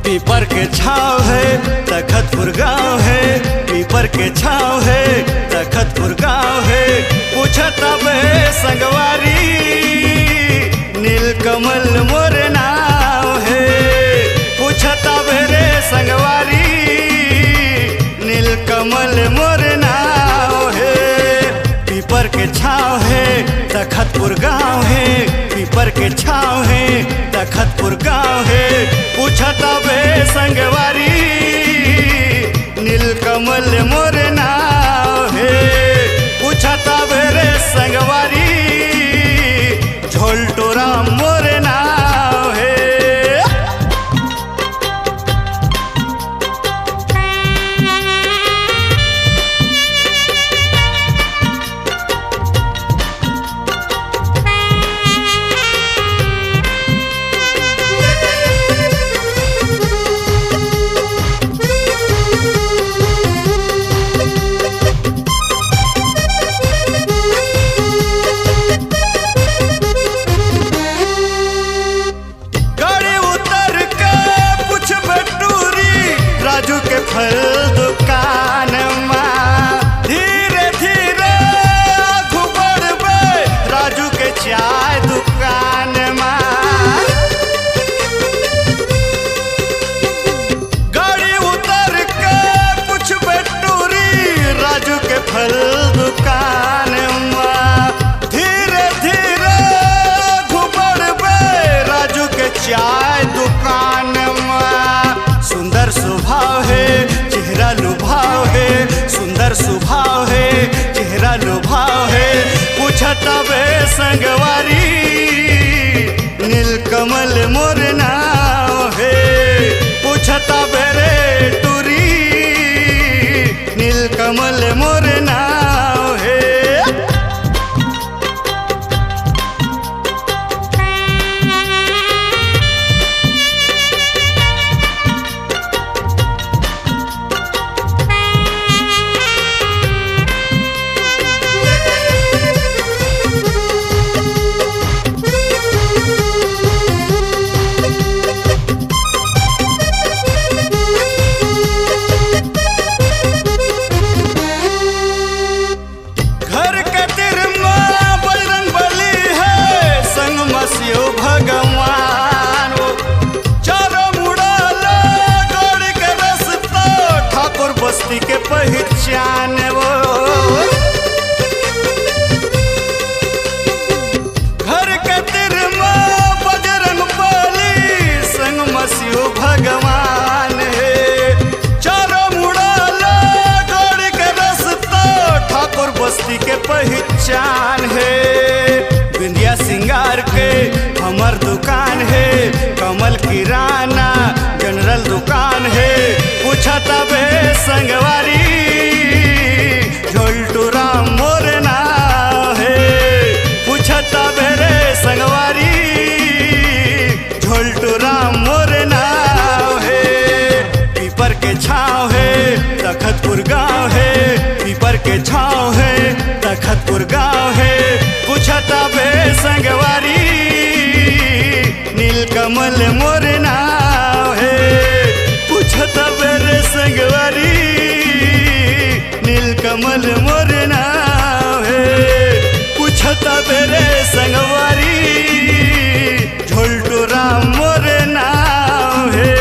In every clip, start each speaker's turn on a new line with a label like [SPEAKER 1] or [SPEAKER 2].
[SPEAKER 1] पीपर के छाव है तखतपुर गाँव है, पीपर के छाव है तखतपुर गाँव है। पूछता बे संगवारी नीलकमल मोर नाव है, पूछता बे रे संगवारी नीलकमल मोर नाव है। पीपर के छाव है तखतपुर गाँव है, पीपर के छाव है तखतपुर गाँव है। पूछता बे संगवारी नीलकमल मोर नाव है, पूछता बे रे संगवारी झोलटोरा मोर नाव है। फल दुकान माँ धीरे धीरे आगू बढ़बे, राजू के चाय दुकान माँ। गाड़ी उतर के पूछबे टूरी, राजू के फल दुकान माँ। धीरे धीरे आगू बढ़बे, राजू के चाय दुकान माँ। सुंदर स्वभाव है चेहरा लुभाव है, सुंदर स्वभाव है चेहरा लुभाव है। पूछता बे संगवारी नीलकमल मोर नाव है, पूछता बे रे टूरी नीलकमल मोर नाव है। भगवान चारों मुड़ाला गौड़ के रस्ता, ठाकुर बस्ती के पहचान वो। घर के तिरमा बजरंग बली संग मसीहो भगवान है। चारों मुड़ाला गौड़ के रस्ता, ठाकुर बस्ती के पहचान है। बिंदिया सिंगार के हमर दुकान है, कमल किराना जनरल दुकान है। पूछता बे संगवारी झोलटोरा मोर नाव है, पूछता बे रे संगवारी झोलटोरा मोर नाव है। पीपर के छाव है तखतपुर गाँव है, पीपर के छाव है तखतपुर गाँव है। पूछता बे संगवारी नीलकमल मोर नाव है, पूछता बे रे संगवारी नीलकमल मोर नाव है, पूछता बे रे संगवारी झोलटोरा मोर नाव है।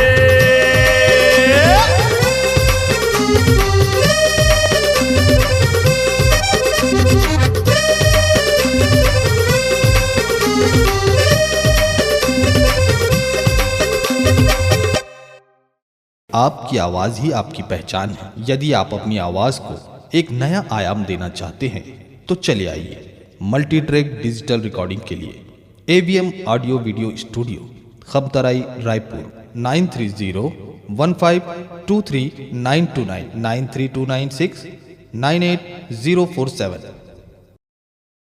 [SPEAKER 2] आपकी आवाज ही आपकी पहचान है। यदि आप अपनी आवाज को एक नया आयाम देना चाहते हैं तो चले आइए मल्टी ट्रैक डिजिटल रिकॉर्डिंग के लिए AVM ऑडियो वीडियो स्टूडियो, खबतराई, रायपुर 9301523929 93296 98047।